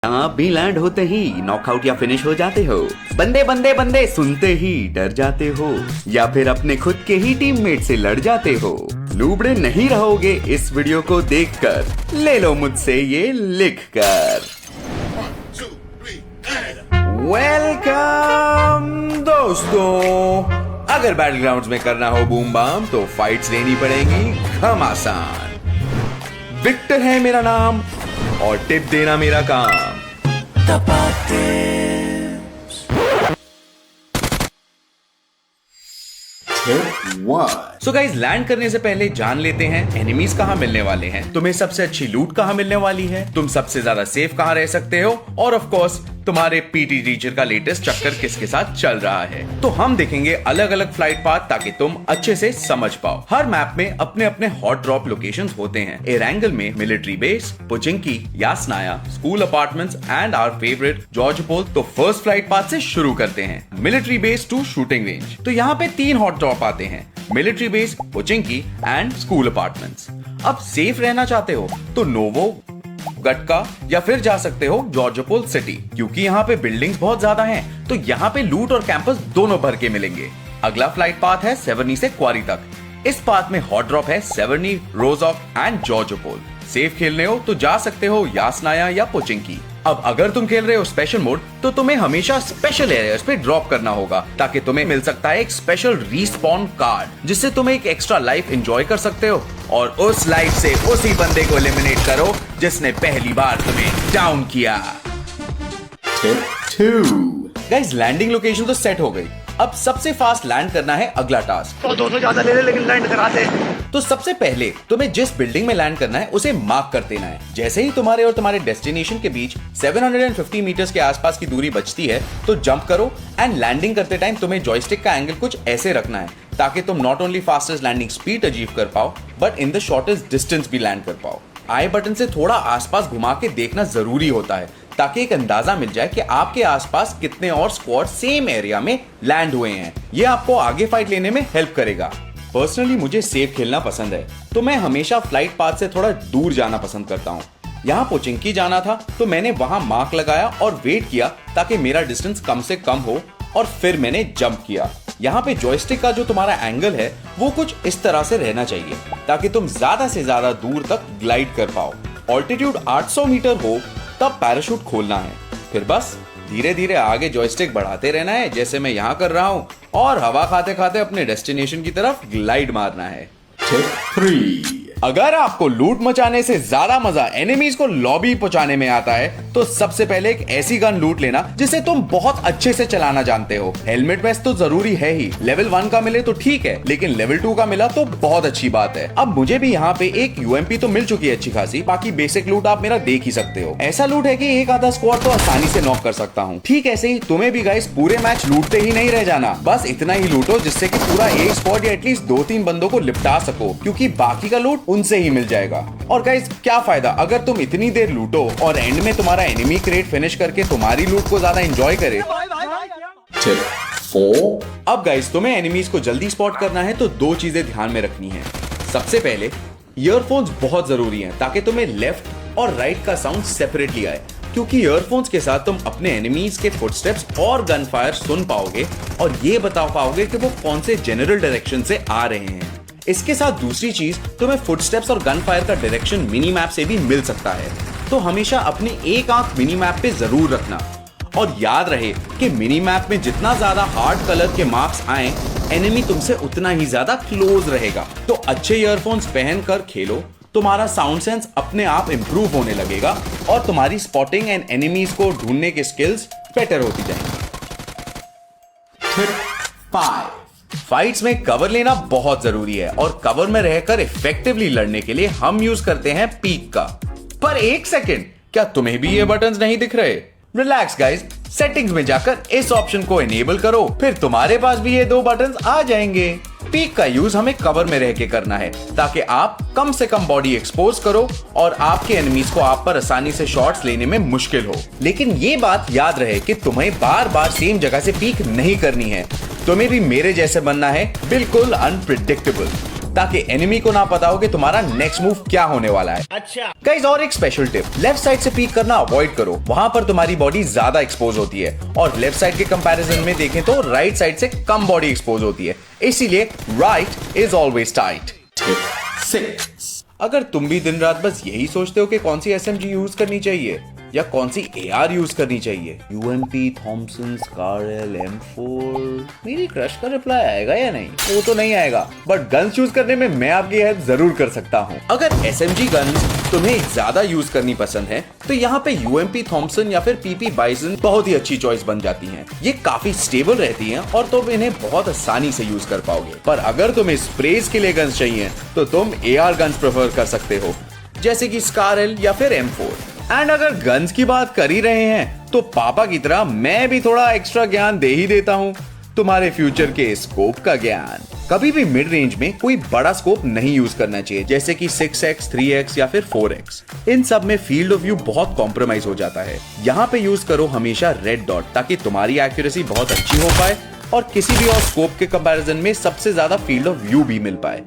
आप भी लैंड होते ही नॉकआउट या फिनिश हो जाते हो, बंदे बंदे बंदे सुनते ही डर जाते हो, या फिर अपने खुद के ही टीममेट से लड़ जाते हो। लूबड़े नहीं रहोगे इस वीडियो को देखकर, ले लो मुझसे ये लिखकर। वेलकम दोस्तों, अगर बैटलग्राउंड्स में करना हो बूम बाम तो फाइट्स लेनी पड़ेगी घमासान। विक्टर है मेरा नाम और टिप देना मेरा काम। सो गाइज, लैंड करने से पहले जान लेते हैं एनिमीज कहाँ मिलने वाले हैं, तुम्हें सबसे अच्छी लूट कहाँ मिलने वाली है, तुम सबसे ज्यादा सेफ कहाँ रह सकते हो, और ऑफ कोर्स तुम्हारे पीटी टीचर का लेटेस्ट चक्कर किसके साथ चल रहा है। तो हम देखेंगे अलग अलग फ्लाइट पाथ ताकि तुम अच्छे से समझ पाओ। हर मैप में अपने अपने हॉट ड्रॉप लोकेशंस होते हैं। एरेंगल में military base, Pochinki, Yasnaya, school apartments and our favourite Georgopol. तो फर्स्ट फ्लाइट पाथ से शुरू करते हैं, military base to shooting range. तो यहाँ पे 3 हॉट ड्रॉप आते हैं, military base, Pochinki and school apartments. अब सेफ रहना चाहते हो तो नोवो, गटका या फिर जा सकते हो जॉर्जपोल सिटी, क्योंकि यहाँ पे बिल्डिंग्स बहुत ज्यादा हैं, तो यहाँ पे लूट और कैंपस दोनों भर के मिलेंगे। अगला फ्लाइट पाथ है सेवर्नी से क्वारी तक। इस पाथ में हॉट ड्रॉप है सेवर्नी, रोजॉक एंड जॉर्जपोल। सेफ खेलने हो तो जा सकते हो यासनाया या पुचिंकी। अब अगर तुम खेल रहे हो स्पेशल मोड तो तुम्हें हमेशा स्पेशल एरियाज पे ड्रॉप करना होगा, ताकि तुम्हें मिल सकता है एक स्पेशल रीस्पॉन कार्ड, जिससे तुम एक एक्स्ट्रा लाइफ एंजॉय कर सकते हो और उस लाइफ से उसी बंदे को एलिमिनेट करो जिसने पहली बार तुम्हें डाउन किया। टिप 2। गाइस, लैंडिंग लोकेशन तो सेट हो गई, अब सबसे फास्ट लैंड करना है अगला टास्क। तो 200 ज्यादा ले ले लेकिन लैंड कराते। तो सबसे पहले तुम्हें जिस बिल्डिंग में लैंड करना है उसे मार्क कर देना है। जैसे ही तुम्हारे और तुम्हारे डेस्टिनेशन के बीच 750 मीटर्स के आसपास की दूरी बचती है तो जंप करो एंड लैंडिंग करते टाइम तुम्हें जॉयस्टिक का एंगल कुछ ऐसे रखना है ताकि तुम not only fastest landing speed achieve कर पाओ but in the shortest distance भी लैंड कर पाओ। आई बटन से थोड़ा आसपास घुमा के देखना जरूरी होता है ताकि एक अंदाजा मिल जाए कि आपके आसपास कितने और स्क्वाड सेम एरिया में लैंड हुए हैं। ये आपको आगे फाइट लेने में हेल्प करेगा। पर्सनली मुझे सेफ खेलना पसंद है, तो मैं हमेशा फ्लाइट पाथ से थोड़ा दूर जाना पसंद करता हूँ। यहाँ पुचिंकी जाना था तो मैंने वहां मार्क लगाया और वेट किया ताकि मेरा डिस्टेंस कम से कम हो, और फिर मैंने जंप किया। यहाँ पे जॉयस्टिक का जो तुम्हारा एंगल है वो कुछ इस तरह से रहना चाहिए ताकि तुम ज्यादा से ज्यादा दूर तक ग्लाइड कर पाओ। ऑल्टीट्यूड 800 मीटर हो तब पैराशूट खोलना है, फिर बस धीरे धीरे आगे जॉयस्टिक बढ़ाते रहना है जैसे मैं यहाँ कर रहा हूँ, और हवा खाते खाते अपने डेस्टिनेशन की तरफ ग्लाइड मारना है। टिप 3। अगर आपको लूट मचाने से ज्यादा मजा एनिमीज को लॉबी पहुंचाने में आता है तो सबसे पहले एक ऐसी गन लूट लेना जिसे तुम बहुत अच्छे से चलाना जानते हो। हेलमेट वेस्ट तो जरूरी है ही, लेवल 1 का मिले तो ठीक है, लेकिन लेवल 2 का मिला तो बहुत अच्छी बात है। अब मुझे भी यहाँ पे एक यूएमपी तो मिल चुकी है अच्छी खासी, बाकी बेसिक लूट आप मेरा देख ही सकते हो। ऐसा लूट है कि एक आधा स्क्वाड तो आसानी से नॉक कर सकता हूँ। ठीक ऐसे ही तुम्हें भी गाइस पूरे मैच लूटते ही नहीं रह जाना, बस इतना ही लूटो जिससे कि पूरा एक स्क्वाड या एटलीस्ट 2-3 बंदों को लिपटा सको, क्योंकि बाकी का लूट उनसे ही मिल जाएगा। और गाइस, क्या फायदा अगर तुम इतनी देर लूटो और एंड में तुम्हारा एनिमी क्रेट फिनिश करके तुम्हारी लूट को ज्यादा एंजॉय करे। टिप 4। अब गाइस, तुम्हें एनिमीज को जल्दी स्पॉट करना है तो 2 चीजें ध्यान में रखनी है। सबसे पहले ईयरफोन्स बहुत जरूरी हैं ताकि तुम्हें लेफ्ट और राइट का साउंड सेपरेटली आए, क्योंकि ईयरफोन्स के साथ तुम अपने एनिमीज के फुटस्टेप्स और गन फायर सुन पाओगे और ये बता पाओगे कि वो कौन से जनरल डायरेक्शन से आ रहे हैं। इसके साथ दूसरी चीज, तुम्हें फुटस्टेप्स और गन फायर का डायरेक्शन मिनी मैप से भी मिल सकता है, तो हमेशा अपनी एक आंख मिनी मैप पे जरूर रखना। और याद रहे कि मिनी मैप में जितना ज्यादा हार्ड कलर के मार्क्स आए, एनिमी तुमसे उतना ही ज्यादा क्लोज रहेगा। तो अच्छे ईयरफोन्स पहनकर खेलो, तुम्हारा साउंड सेंस अपने आप इंप्रूव होने लगेगा और तुम्हारी स्पॉटिंग एंड एनिमीज को ढूंढने की स्किल्स बेटर होती जाएंगी। टिप 5। फाइट्स में कवर लेना बहुत जरूरी है और कवर में रहकर इफेक्टिवली लड़ने के लिए हम यूज करते हैं पीक का। पर एक सेकंड, क्या तुम्हें भी ये बटन्स नहीं दिख रहे? रिलैक्स गाइस, सेटिंग्स में जाकर इस ऑप्शन को इनेबल करो, फिर तुम्हारे पास भी ये 2 बटन्स आ जाएंगे। पीक का यूज हमें कवर में रह के करना है ताकि आप कम से कम बॉडी एक्सपोज करो और आपके एनिमीज को आप पर आसानी से शॉट्स लेने में मुश्किल हो। लेकिन ये बात याद रहे कि तुम्हें बार बार सेम जगह से पीक नहीं करनी है, तुम्हें भी मेरे जैसे बनना है, बिल्कुल अनप्रिडिक्टेबल। ताकि एनिमी को ना पता हो कि तुम्हारा नेक्स्ट मूव क्या होने वाला है। अच्छा गाइस, और एक स्पेशल टिप, लेफ्ट साइड से पीक करना अवॉइड करो, वहां पर तुम्हारी बॉडी ज्यादा एक्सपोज होती है और लेफ्ट साइड के कंपैरिजन में देखें तो राइट साइड से कम बॉडी एक्सपोज होती है, इसीलिए राइट इज ऑलवेज टाइट। अगर तुम भी दिन रात बस यही सोचते हो कि कौन सी एसएमजी यूज करनी चाहिए या कौन सी एआर यूज करनी चाहिए, यूएमपी, थॉमसन, स्कारल, M4, मेरी क्रश का रिप्लाई आएगा या नहीं? वो तो नहीं आएगा, बट गन्स चूज करने में मैं आपकी हेल्प जरूर कर सकता हूँ। अगर एसएमजी गन्स तुम्हें ज्यादा यूज करनी पसंद है तो यहाँ पे यूएमपी, थॉमसन या फिर PP बाइसन बहुत ही अच्छी चॉइस बन जाती हैं। ये काफी स्टेबल रहती हैं और तुम इन्हें बहुत आसानी से यूज कर पाओगे। पर अगर तुम्हें स्प्रेज के लिए गन्स चाहिए तो तुम AR गन्स प्रेफर कर सकते हो, जैसे कि स्कारल या फिर M4। एंड अगर गन्स की बात कर ही रहे हैं तो पापा की तरह मैं भी थोड़ा एक्स्ट्रा ज्ञान दे ही देता हूँ, तुम्हारे फ्यूचर के स्कोप का ज्ञान। कभी भी मिड रेंज में कोई बड़ा स्कोप नहीं यूज करना चाहिए, जैसे कि 6x, 3x या फिर 4x। इन सब में फील्ड ऑफ व्यू बहुत कॉम्प्रोमाइज हो जाता है। यहाँ पे यूज करो हमेशा रेड डॉट, ताकि तुम्हारी एक्यूरेसी बहुत अच्छी हो पाए और किसी भी और स्कोप के कंपैरिजन में सबसे ज्यादा फील्ड ऑफ व्यू भी मिल पाए।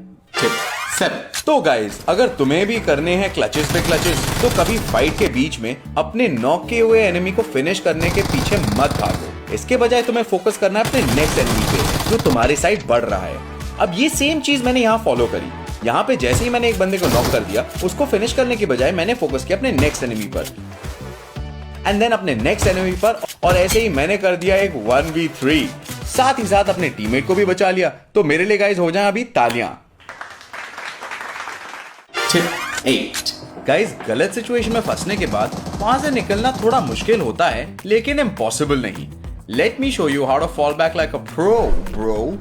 तो गाइस, अगर तुम्हें भी करने हैं क्लचेस पे क्लचेस तो कभी फाइट के बीच में अपने नॉक किए हुए एनिमी को फिनिश करने के पीछे मत भागो। इसके बजाय तुम्हें फोकस करना है अपने नेक्स्ट एनिमी पे जो तुम्हारे साइड बढ़ रहा है। अब ये सेम चीज मैंने यहाँ फॉलो करी। यहाँ पे जैसे ही मैंने एक बंदे को नॉक कर दिया, उसको फिनिश करने के बजाय मैंने फोकस किया अपने नेक्स्ट एनिमी पर एंड देन अपने नेक्स्ट एनिमी पर, और ऐसे ही मैंने कर दिया एक 1v3, साथ ही साथ अपने टीममेट को भी बचा लिया। तो मेरे लिए गाइस हो जाए अभी तालियां। टिप 8 गाइस, गलत सिचुएशन में फंसने के बाद वहां से निकलना थोड़ा मुश्किल होता है, लेकिन इम्पॉसिबल नहीं। Let me show you how to fall back like a pro bro.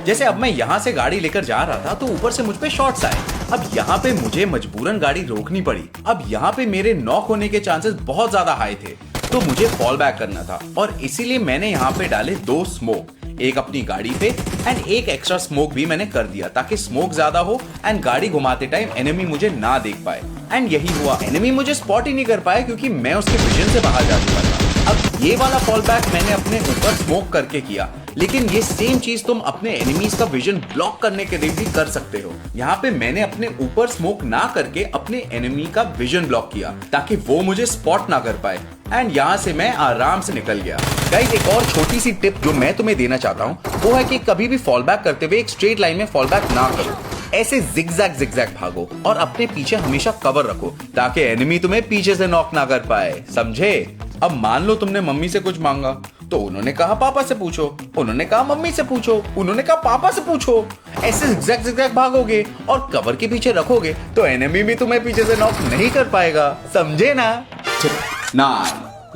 जैसे अब मैं यहाँ से गाड़ी लेकर जा रहा था तो ऊपर से मुझ पे शॉट्स आए। अब यहाँ पे मुझे मजबूरन गाड़ी रोकनी पड़ी। अब यहाँ पे मेरे नॉक होने के चांसेस बहुत ज्यादा हाई थे, तो मुझे फॉल बैक करना था और इसीलिए मैंने यहाँ पे डाले 2 स्मोक, एक अपनी गाड़ी पे एंड एक एक्स्ट्रा स्मोक भी मैंने कर दिया ताकि स्मोक ज्यादा हो एंड गाड़ी घुमाते टाइम एनिमी मुझे ना देख पाए। एंड यही हुआ, एनिमी मुझे स्पॉट ही नहीं कर पाया क्योंकि मैं उसके विजन से बाहर जा चुका था। अब ये वाला फॉल बैक मैंने अपने ऊपर स्मोक करके किया, लेकिन ये सेम चीज तुम अपने एनिमीज का विजन ब्लॉक करने के लिए भी कर सकते हो। यहाँ पे मैंने अपने ऊपर स्मोक ना करके अपने एनिमी का विजन ब्लॉक किया ताकि वो मुझे स्पॉट ना कर पाए एंड यहाँ से मैं आराम से निकल गया। गाइस, एक और छोटी सी टिप जो मैं तुम्हें देना चाहता हूँ वो है कि कभी भी फॉल बैक करते हुए एक स्ट्रेट लाइन में फॉल बैक ना करो, ऐसे जिगजैग भागो और अपने पीछे हमेशा कवर रखो ताकि एनिमी तुम्हें पीछे से नॉक ना कर पाए, समझे? अब मान लो तुमने मम्मी से कुछ मांगा तो उन्होंने कहा पापा से पूछो, उन्होंने कहा मम्मी से पूछो, उन्होंने कहा पापा से पूछो। ऐसे जिगजैग भागोगे और कवर के पीछे रखोगे तो एनिमी भी तुम्हें पीछे से नॉक नहीं कर पाएगा, समझे ना?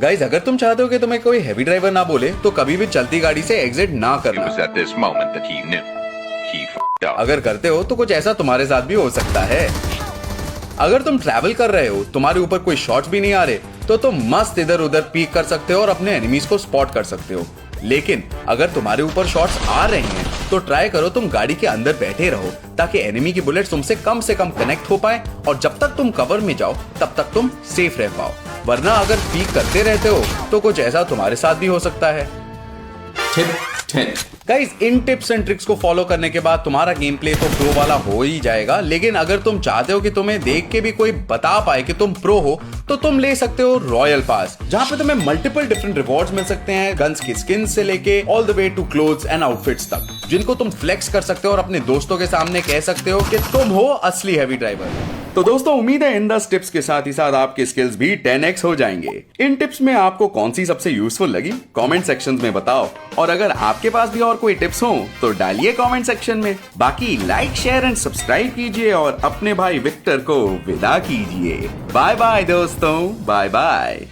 गाइस, अगर तुम चाहते हो कि तुम्हें कोई हैवी ड्राइवर ना बोले तो कभी भी चलती गाड़ी से एग्जिट ना करना। अगर करते हो तो कुछ ऐसा तुम्हारे साथ भी हो सकता है। अगर तुम ट्रैवल कर रहे हो, तुम्हारे ऊपर कोई शॉट्स भी नहीं आ रहे, तो तुम मस्त इधर उधर पीक कर सकते हो और अपने एनिमीज को स्पॉट कर सकते हो। लेकिन अगर तुम्हारे ऊपर शॉट्स आ रहे हैं तो ट्राई करो तुम गाड़ी के अंदर बैठे रहो ताकि एनिमी की बुलेट्स तुमसे कम से कम कनेक्ट हो पाए और जब तक तुम कवर में जाओ तब तक तुम सेफ रह पाओ। वरना अगर पीक करते रहते हो तो कुछ ऐसा तुम्हारे साथ भी हो सकता है। Guys, in tips and tricks को फॉलो करने के बाद तुम्हारा गेम प्ले तो प्रो वाला हो ही जाएगा, लेकिन अगर तुम चाहते हो कि तुम्हें देख के भी कोई बता पाए कि तुम प्रो हो तो तुम ले सकते हो रॉयल पास, जहां पे तुम्हें मल्टीपल डिफरेंट रिवॉर्ड्स मिल सकते हैं, गन्स की स्किन से लेके all the way to clothes and outfits तक, जिनको तुम फ्लेक्स कर सकते हो और अपने दोस्तों के सामने कह सकते हो कि तुम हो असली हैवी ड्राइवर। तो दोस्तों, उम्मीद है इन 10 टिप्स के साथ ही साथ आपके स्किल्स भी 10x हो जाएंगे। इन टिप्स में आपको कौन सी सबसे यूजफुल लगी कमेंट सेक्शन में बताओ, और अगर आपके पास भी और कोई टिप्स हो तो डालिए कमेंट सेक्शन में। बाकी लाइक, शेयर एंड सब्सक्राइब कीजिए और अपने भाई विक्टर को विदा कीजिए। बाय बाय दोस्तों, बाय बाय।